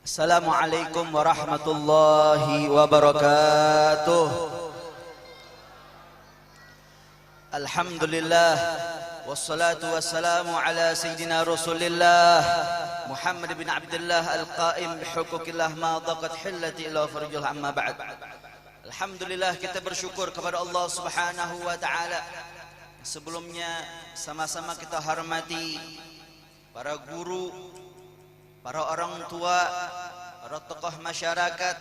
Assalamualaikum warahmatullahi wabarakatuh. Alhamdulillah wassalatu wassalamu ala sayyidina Rasulillah Muhammad bin Abdullah al-qaim bihuquqillah ma daqat hillati ila farjul amma ba'd. Alhamdulillah, kita bersyukur kepada Allah Subhanahu wa taala. Sebelumnya sama-sama kita hormati para guru, para orang tua, para tokoh masyarakat,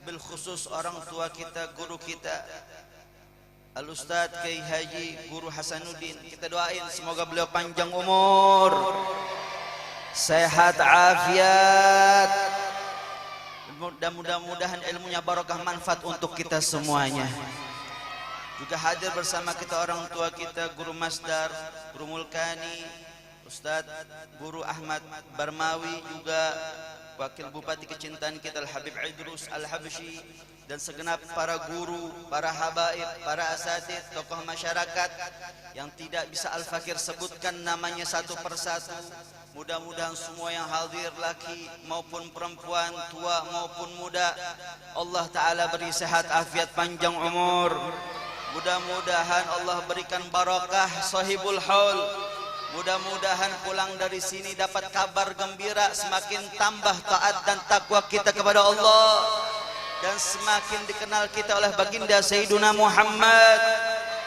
wabil khusus orang tua kita, guru kita Al-Ustadz Kiai Haji Guru Hasanuddin. Kita doain semoga beliau panjang umur, sehat afiat, dan mudah-mudahan ilmunya barokah manfaat untuk kita semuanya. Juga hadir bersama kita orang tua kita, Guru Masdar, Guru Mulkani, Ustadz Guru Ahmad Barmawi, juga Wakil Bupati kecintaan kita Al-Habib Idrus Al-Habsyi, dan segenap para guru, para habaib, para asatid, tokoh masyarakat yang tidak bisa Al-Fakir sebutkan namanya satu persatu. Mudah-mudahan semua yang hadir, laki maupun perempuan, tua maupun muda, Allah Ta'ala beri sehat afiat panjang umur. Mudah-mudahan Allah berikan barakah sahibul haul. Mudah-mudahan pulang dari sini dapat kabar gembira, semakin tambah taat dan takwa kita kepada Allah, dan semakin dikenal kita oleh baginda Sayyiduna Muhammad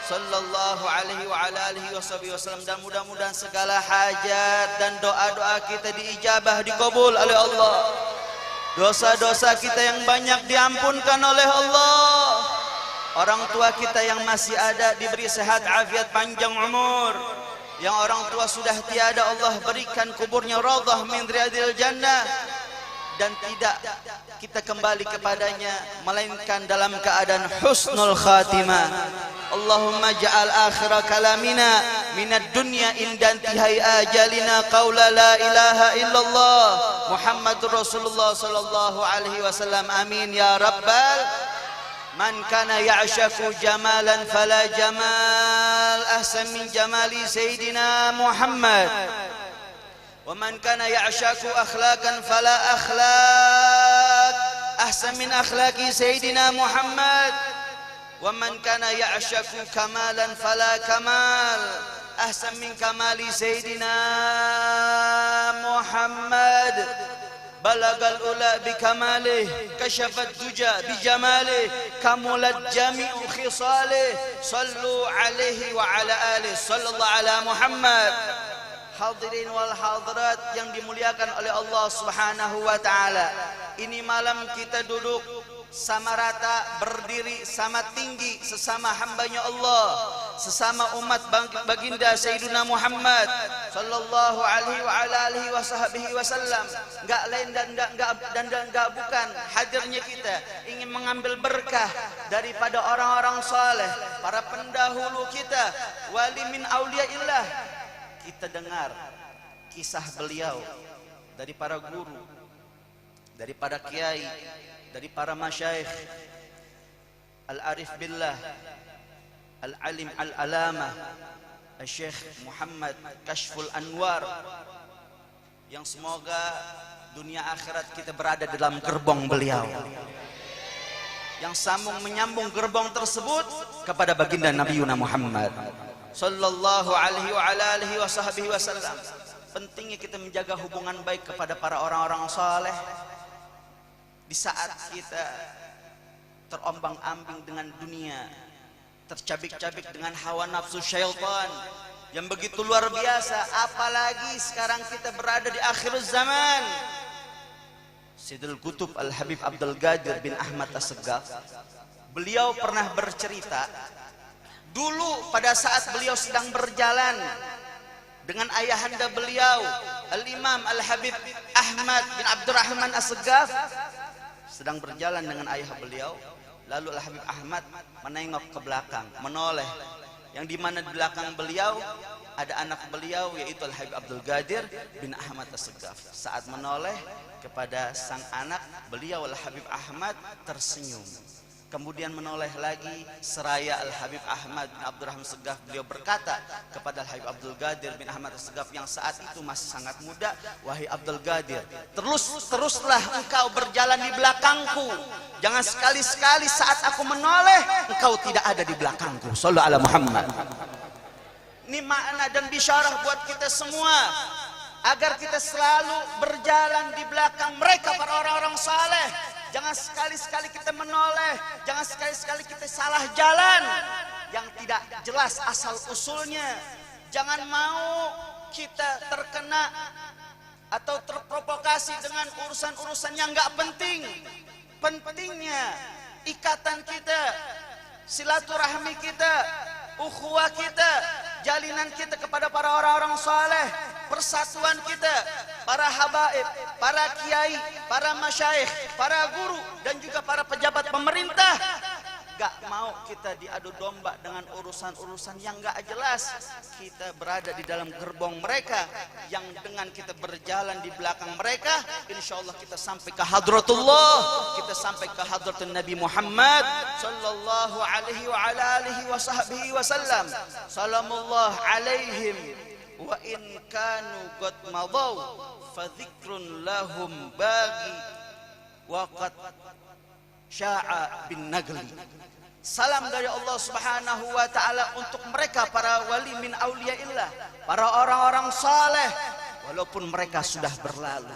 sallallahu alaihi wa ala alihi wasallam. Dan mudah-mudahan segala hajat dan doa-doa kita diijabah, dikabul oleh Allah. Dosa-dosa kita yang banyak diampunkan oleh Allah. Orang tua kita yang masih ada diberi sehat afiat panjang umur. Yang orang tua sudah tiada, Allah berikan kuburnya raudhah min riyadil jannah, dan tidak kita kembali kepadanya melainkan dalam keadaan husnul khatimah. Allahumma ja'al akhir kalamina minad dunya inda intihai ajalina qaula la ilaha illallah Muhammadur Rasulullah sallallahu alaihi wasallam. Amin ya rabbal. Man kana ya'shaku jamalan fala jamal ahsan min jamali Sayyidina Muhammad, wa man kana ya'shaku akhlaqan fala akhlaq ahsan min akhlaqi Sayyidina Muhammad, wa man kana ya'shaku kamalan fala kamal ahsan min kamali Sayyidina Muhammad. Balagal ula bikamalih, kashafat duja bijamalih, kamulat jami'u khisalih. Sallu alaihi wa ala alihi, sallallahu ala Muhammad. Hadirin wal hadirat yang dimuliakan oleh Allah Subhanahu wa taala, ini malam kita duduk sama rata, berdiri sama tinggi sesama hambanya Allah, sesama umat baginda Sayyiduna Muhammad sallallahu alaihi wa ala alihi wasallam. Enggak lain dan enggak bukan, hadirnya kita ingin mengambil berkah daripada orang-orang saleh, para pendahulu kita, wali min auliyaillah. Kita dengar kisah beliau dari para guru, dari para kiai, dari para masyayikh, al-arif billah, al-alim al-alamah, al-syekh Muhammad Kashful Anwar, yang semoga dunia akhirat kita berada dalam gerbong beliau, yang sambung menyambung gerbong tersebut kepada baginda Nabiuna Muhammad sallallahu alaihi wa ala alihi wasallam. Pentingnya kita menjaga hubungan baik kepada para orang-orang saleh. Di saat kita terombang-ambing dengan dunia, tercabik-cabik dengan hawa nafsu syaitan yang begitu luar biasa, apalagi sekarang kita berada di akhir zaman. Sayyidul Qutub Al-Habib Abdul Qadir bin Ahmad As-Segaf, beliau pernah bercerita, dulu pada saat beliau sedang berjalan dengan ayahanda beliau Al-Imam Al-Habib Ahmad bin Abdurrahman As-Segaf, sedang berjalan dengan ayah beliau, lalu Al-Habib Ahmad menengok ke belakang, menoleh, yang dimana di belakang beliau ada anak beliau, yaitu Al-Habib Abdul Qadir bin Ahmad As-Segaf. Saat menoleh kepada sang anak, beliau Al-Habib Ahmad tersenyum. Kemudian menoleh lagi seraya Al-Habib Ahmad bin Abdurrahman Segaf. Beliau berkata kepada Al-Habib Abdul Qadir bin Ahmad Segaf yang saat itu masih sangat muda, wahai Abdul Qadir, teruslah engkau berjalan di belakangku. Jangan sekali-sekali saat aku menoleh engkau tidak ada di belakangku. Shallallahu ala Muhammad. Ini makna dan bisyarah buat kita semua agar kita selalu berjalan di belakang mereka para orang-orang saleh. Jangan sekali-sekali kita menoleh, jangan sekali-sekali kita salah jalan yang tidak jelas asal usulnya. Jangan mau kita terkena atau terprovokasi dengan urusan-urusan yang nggak penting. Pentingnya ikatan kita, silaturahmi kita, ukhuwah kita, jalinan kita kepada para orang-orang saleh, persatuan kita, para habaib, para kiai, para masyayikh, para guru dan juga para pejabat pemerintah. Gak mau kita diadu domba dengan urusan-urusan yang gak jelas. Kita berada di dalam gerbong mereka, yang dengan kita berjalan di belakang mereka, insya Allah kita sampai ke hadratullah, kita sampai ke hadratul Nabi Muhammad sallallahu alaihi wa ala alihi wa sahbihi wasallam. Salamullah alaihim wa in kanu qad madaw fa dzikrun lahum bagi wa qad sya'a bin nagli. Salam dari Allah Subhanahu wa taala untuk mereka para wali min auliyaillah, para orang-orang saleh, walaupun mereka sudah berlalu,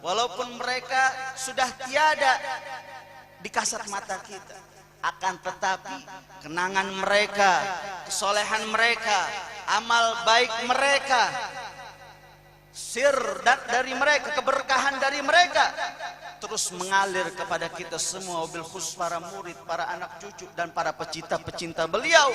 walaupun mereka sudah tiada di kasat mata kita, akan tetapi kenangan mereka, kesolehan mereka, amal baik mereka, sir dari mereka, keberkahan dari mereka terus mengalir kepada kita semua, wabil khusus para murid, para anak cucu dan para pecinta-pecinta beliau,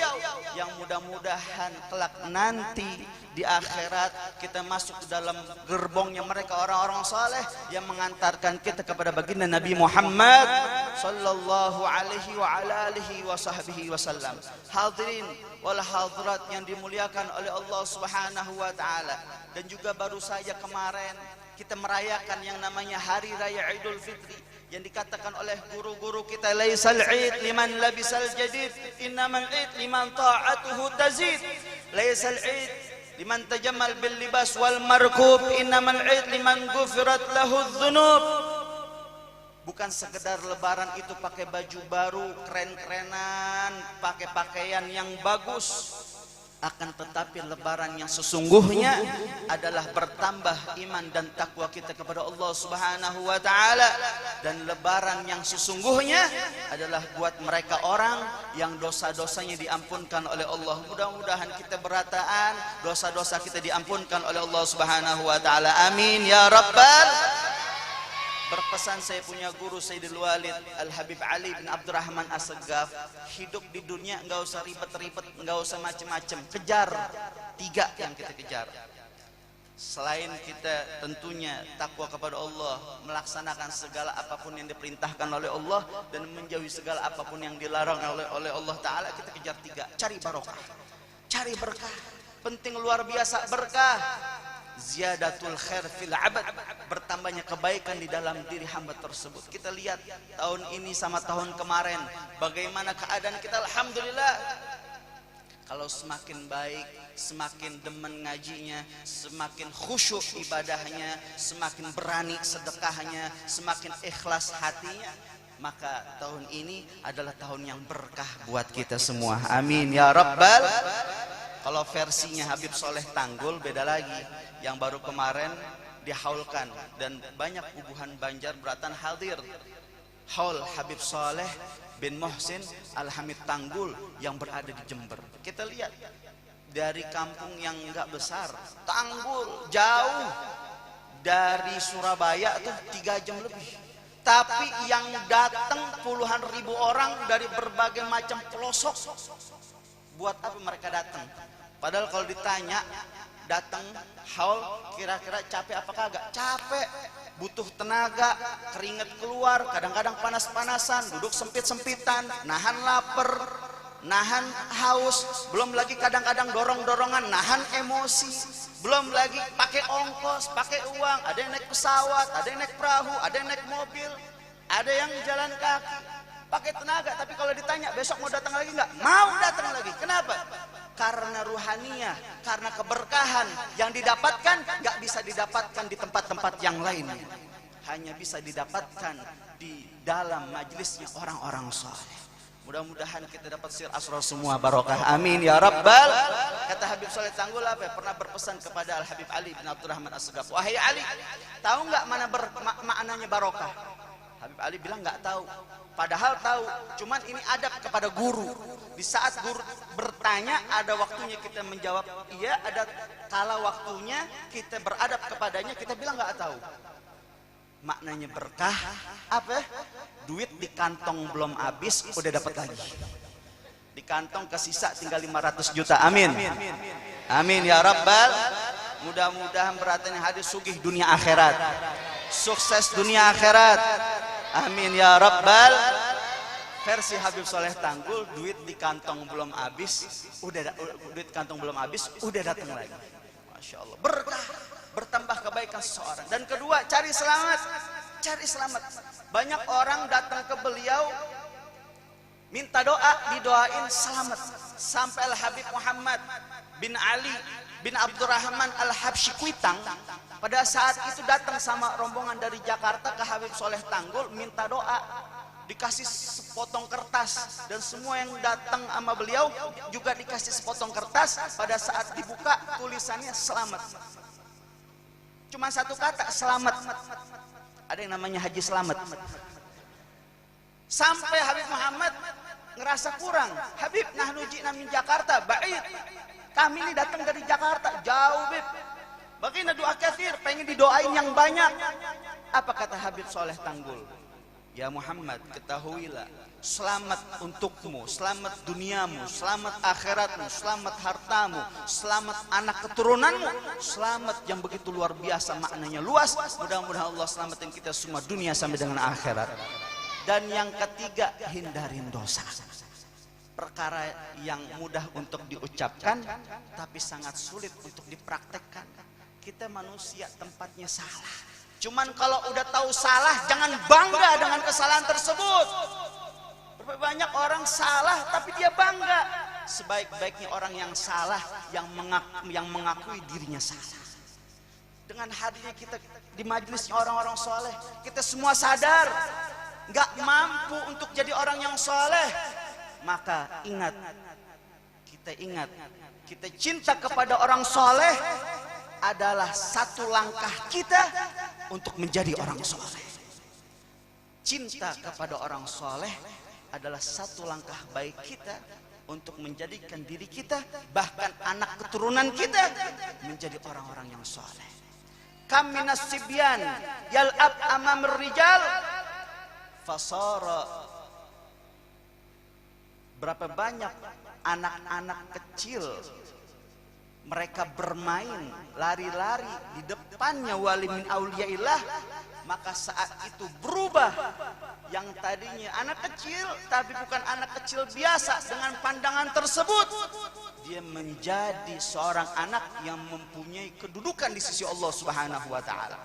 yang mudah-mudahan kelak nanti di akhirat kita masuk ke dalam gerbongnya mereka orang-orang saleh yang mengantarkan kita kepada baginda Nabi Muhammad sallallahu alaihi wa ala alihi wa sahbihi wasallam. Hadirin wal hadirat yang dimuliakan oleh Allah Subhanahu wa taala, dan juga baru saja kemarin kita merayakan yang namanya Hari Raya Idul Fitri, yang dikatakan oleh guru-guru kita, laisal id liman labisal jadid, innamal id liman ta'atuhu tazid. Laisal id liman tajammal bil libas wal markub, innamal id liman ghufirat lahu dzunub. Bukan sekedar lebaran itu pakai baju baru, keren-kerenan, pakai pakaian yang bagus, akan tetapi lebaran yang sesungguhnya adalah bertambah iman dan takwa kita kepada Allah Subhanahu wa taala, dan lebaran yang sesungguhnya adalah buat mereka orang yang dosa-dosanya diampunkan oleh Allah. Mudah-mudahan kita berataan dosa-dosa kita diampunkan oleh Allah Subhanahu wa taala. Amin ya rabbal. Berpesan saya punya guru Sayyidul Walid Al-Habib Ali bin Abdurrahman As-Segaf, hidup di dunia enggak usah ribet-ribet, enggak usah macem-macem, kejar 3 yang kita kejar. Selain kita tentunya takwa kepada Allah, melaksanakan segala apapun yang diperintahkan oleh Allah dan menjauhi segala apapun yang dilarang oleh Allah Ta'ala, kita kejar 3. Cari barokah, cari berkah, penting luar biasa berkah. Ziyadatul khair fil abad, bertambahnya kebaikan di dalam diri hamba tersebut. Kita lihat tahun ini sama tahun kemarin bagaimana keadaan kita. Alhamdulillah, kalau semakin baik, semakin demen ngajinya, semakin khusyuk ibadahnya, semakin berani sedekahnya, semakin ikhlas hatinya, maka tahun ini adalah tahun yang berkah buat kita semua. Amin ya rabbal. Kalau versinya Habib Soleh Tanggul beda lagi, yang baru kemarin dihaulkan, dan banyak ubuhan Banjar beratan hadir haul Habib Soleh bin Muhsin Al-Hamid Tanggul yang berada di Jember. Kita lihat dari kampung yang enggak besar, Tanggul jauh dari Surabaya tuh 3 jam lebih, tapi yang datang puluhan ribu orang dari berbagai macam pelosok. Buat apa mereka datang? Padahal kalau ditanya datang haul kira-kira capek apa kagak? Capek, butuh tenaga, keringat keluar, kadang-kadang panas-panasan, duduk sempit-sempitan, nahan lapar, nahan haus, belum lagi kadang-kadang dorong-dorongan, nahan emosi, belum lagi pakai ongkos, pakai uang, ada yang naik pesawat, ada yang naik perahu, ada yang naik mobil, ada yang jalan kaki. pakai tenaga, tapi kalau ditanya besok mau datang lagi nggak? Mau datang lagi. Kenapa? Karena ruhaniyah, karena keberkahan yang didapatkan nggak bisa didapatkan di tempat-tempat yang lain, hanya bisa didapatkan di dalam majelisnya orang-orang saleh. Mudah-mudahan kita dapat sir asrar semua, barokah, amin ya rabbal. Kata Habib Soleh Tanggul apa? Pernah berpesan kepada Al Habib Ali bin Abdurrahman As-Segaf, wahai Ali, tahu nggak mana maknanya barokah? Habib Ali bilang nggak tahu. Padahal tahu, cuman ini adab kepada guru. Di saat guru bertanya, ada waktunya kita menjawab iya, ada kala waktunya kita beradab kepadanya, kita bilang nggak tahu. Maknanya berkah apa? Duit di kantong belum habis udah dapat lagi. Di kantong kesisa tinggal 500 juta. Amin. Amin ya rabbal. Mudah-mudahan berarti hadis sugih dunia akhirat. Sukses dunia akhirat. Amin ya rabbal. Versi Habib Soleh Tanggul, duit di kantong belum habis, duit kantong belum habis, udah datang lagi. Masya Allah, berkah, bertambah kebaikan seseorang. Dan kedua, cari selamat, cari selamat. Banyak orang datang ke beliau, minta doa, didoain selamat. Sampai Al Habib Muhammad bin Ali bin Abdurrahman Al-Habsyi Kuitang pada saat itu datang sama rombongan dari Jakarta ke Habib Soleh Tanggul minta doa, dikasih sepotong kertas, dan semua yang datang sama beliau juga dikasih sepotong kertas. Pada saat dibuka tulisannya selamat, cuma satu kata, selamat. Ada yang namanya Haji Selamat. Sampai Habib Muhammad ngerasa kurang. Habib, nahnu ji'na min Jakarta ba'id, kami ini datang dari Jakarta jauh, Bib. Bagaimana doa kathir, pengen didoain yang banyak. Apa kata Habib Soleh Tanggul? Ya Muhammad, ketahuilah, selamat untukmu, selamat duniamu, selamat akhiratmu, selamat hartamu, selamat anak keturunanmu, selamat yang begitu luar biasa, maknanya luas. Mudah-mudahan Allah selamatin kita semua dunia sampai dengan akhirat. Dan yang ketiga, hindarin dosa. Perkara yang mudah untuk diucapkan tapi sangat sulit untuk dipraktekkan. Kita manusia tempatnya salah. Cuman kalau udah tahu salah, jangan bangga dengan kesalahan tersebut. Banyak orang salah tapi dia bangga. Sebaik-baiknya orang yang salah yang mengakui dirinya salah. Dengan hadirnya kita di majelisnya orang-orang soleh, kita semua sadar nggak mampu untuk jadi orang yang soleh. Maka ingat, kita cinta kepada orang soleh adalah satu langkah kita untuk menjadi orang soleh. Cinta kepada orang soleh adalah satu langkah baik kita untuk menjadikan diri kita, bahkan anak keturunan kita, menjadi orang-orang yang soleh. Kam minas sibyan yal'ab amamir rijal fasara. Berapa banyak anak-anak kecil mereka bermain lari-lari di depannya wali min auliyaillah, maka saat itu berubah. Yang tadinya anak kecil tapi bukan anak kecil biasa, dengan pandangan tersebut dia menjadi seorang anak yang mempunyai kedudukan di sisi Allah Subhanahu wa taala.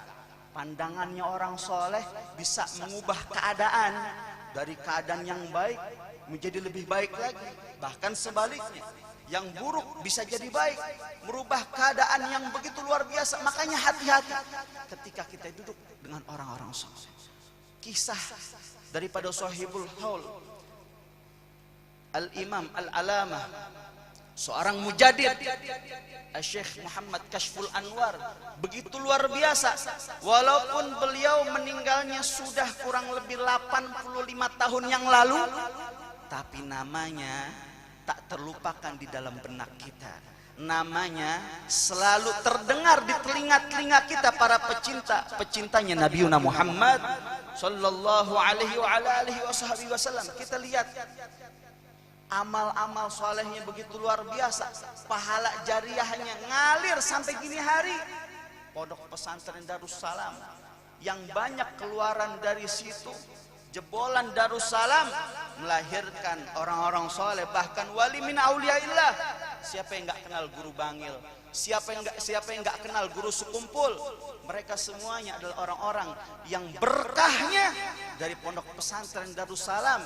Pandangannya orang soleh bisa mengubah keadaan dari keadaan yang baik menjadi lebih baik lagi, bahkan sebaliknya, yang buruk bisa jadi baik, merubah keadaan yang begitu luar biasa. Makanya hati-hati ketika kita duduk dengan orang-orang soleh. Kisah daripada Sahibul Haul Al-Imam Al-Alamah, seorang mujadid, Syekh Muhammad Kashful Anwar, begitu luar biasa. Walaupun beliau meninggalnya sudah kurang lebih 85 tahun yang lalu, tapi namanya tak terlupakan di dalam benak kita. Namanya selalu terdengar di telinga-telinga kita para pecintanya Nabi Muhammad sallallahu alaihi wasallam. Kita lihat amal-amal solehnya begitu luar biasa, pahala jariahnya ngalir sampai gini hari. Pondok pesantren Darussalam yang banyak keluaran dari situ, jebolan Darussalam melahirkan orang-orang soleh, bahkan wali min auliyaillah. Siapa yang nggak kenal Guru Bangil, Siapa yang nggak kenal guru sekumpul? Mereka semuanya adalah orang-orang yang berkahnya dari pondok pesantren Darussalam,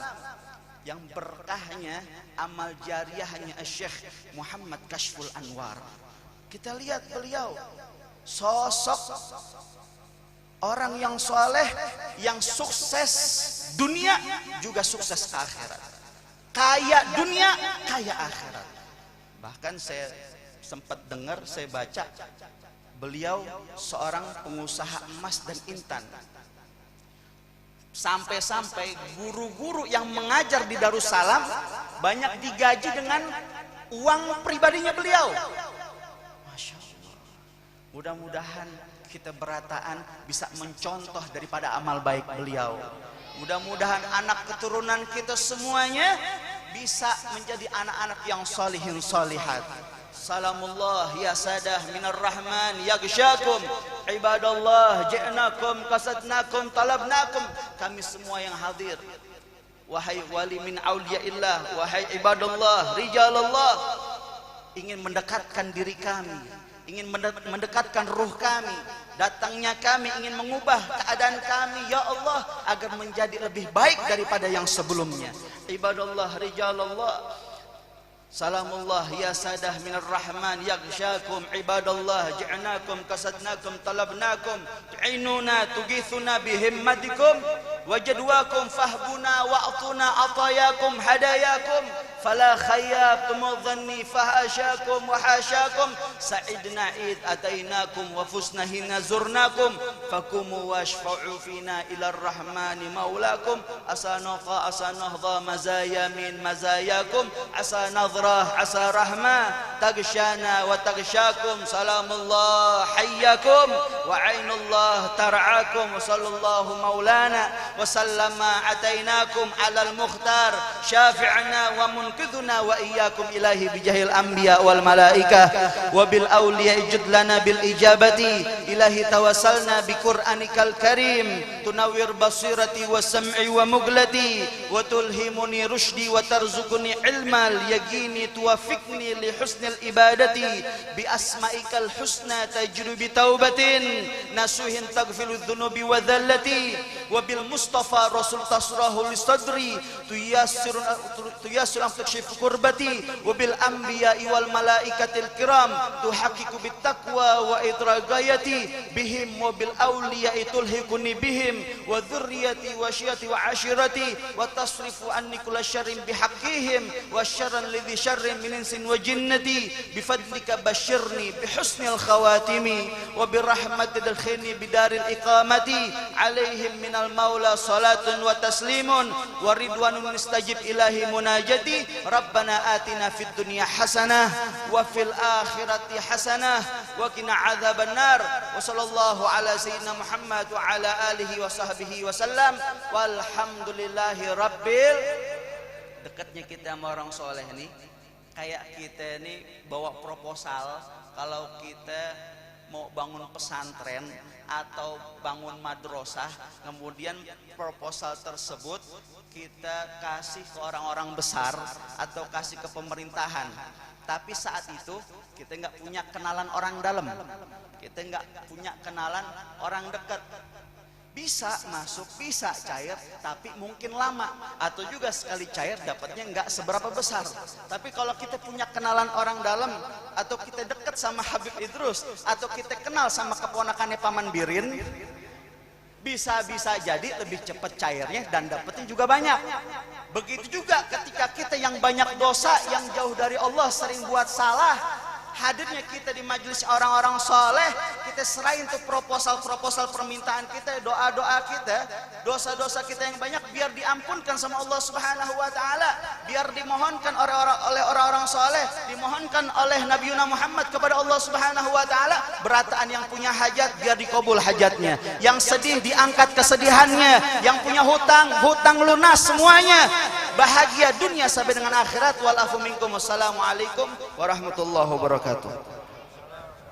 yang berkahnya amal jariahnya Syekh Muhammad Kashful Anwar. Kita lihat beliau sosok orang yang soleh, yang sukses dunia juga sukses akhirat, kaya dunia, kaya akhirat. Bahkan saya sempat dengar, saya baca, beliau seorang pengusaha emas dan intan. Sampai-sampai guru-guru yang mengajar di Darussalam banyak digaji dengan uang pribadinya beliau. Masya Allah. Mudah-mudahan kita berataan bisa mencontoh daripada amal baik beliau. Mudah-mudahan anak keturunan kita semuanya bisa menjadi anak-anak yang solihin solihat. Salamullah ya sadah minar rahman yaghsyakum ibadallah ji'nakum qasadnakum talabnakum. Kami semua yang hadir, wahai wali min auliyaillah, wahai ibadallah rijalallah, ingin mendekatkan diri kami, ingin mendekatkan ruh kami, datangnya kami ingin mengubah keadaan kami ya Allah agar menjadi lebih baik daripada yang sebelumnya. Ibadallah rijalallah, salamullah ya sadah minar rahman yaghsyakum ibadallah ji'nakum qasadnakum talabnakum tu'inuna tughithuna bihimmatikum wajadwakum fahbuna wa'tuna atayakum hadayakum fala khayyabtum dhanni fahasyakum wa hasyakum sa'idna id atainakum wa fusna hina zurnakum fakumu washfa'u fina ila rahmani maulakum asanaqa asanahdha mazaya min mazayakum asanadhrah asa rahma taghshana wa taghsyakum salamullah hayyakum wa ainullah tar'akum wa sallallahu maulana wa sallama atainakum alal mukhtar syafi'na wa munqidhuna wa iyyakum ilahi bijahil anbiya wal malaikah wa bil awliya ijudlana bil ijabati ilahi tawassalna bi qur'anikal karim tunawwir basirati wa sam'i wa muglati wa tulhimuni rushdi wa tarzuquni ilmal yaqini tuwaffiqni li husnil ibadati bi asma'ikal husna tajrubi taubatin nasuhin taghfilu dhunubi wa dhallati wa bil mustafa rasul tasrahu li sadri tuyassirun tukshifu kurbati wa bil anbiya'i wal malaikatil kiram tuhaqqiqu bit taqwa wa idragayati bihim wa bil awliya'i tulhiquni bihim wa dhurriyyati wa syiati wa ashirati wa tasrifu anni kulla syarrin bihaqqihim wa syarran lidhi syarrin min insin wa jinnati bifadlika basyirni bihusnil khawatimi wa birahmati dalkhini bidaril iqamati alaihim minal maula salatun wa taslimun wa ridwanun istajib ilahi munajati rabbana atina fid dunya hasanah wa fil akhirati hasanah wa qina adzabannar wa sallallahu ala sayyidina Muhammad wa ala alihi wa sahbihi wa sallam walhamdulillahi rabbil. Dekatnya kita sama orang soleh nih, kayak kita nih bawa proposal kalau kita mau bangun pesantren atau bangun madrasah, kemudian proposal tersebut kita kasih ke orang-orang besar atau kasih ke pemerintahan, tapi saat itu kita nggak punya kenalan orang dalam, kita nggak punya kenalan orang dekat. Bisa masuk, bisa cair, tapi mungkin lama, atau juga sekali cair dapatnya nggak seberapa besar. Tapi kalau kita punya kenalan orang dalam, atau kita dekat sama Habib Idrus, atau kita kenal sama keponakannya Paman Birin, bisa jadi lebih cepat cairnya dan dapatnya juga banyak. Begitu juga ketika kita yang banyak dosa, yang jauh dari Allah, sering buat salah, hadirnya kita di majelis orang-orang soleh, kita serahin tuh proposal permintaan kita, doa-doa kita, dosa-dosa kita yang banyak biar diampunkan sama Allah Subhanahu wa taala, biar dimohonkan oleh orang-orang soleh, dimohonkan oleh Nabi Muhammad kepada Allah Subhanahu wa taala. Berataan yang punya hajat biar dikabul hajatnya, yang sedih diangkat kesedihannya, yang punya hutang lunas semuanya, bahagia dunia sampai dengan akhirat. Walafu minkum. Wassalamualaikum warahmatullahi wabarakatuh.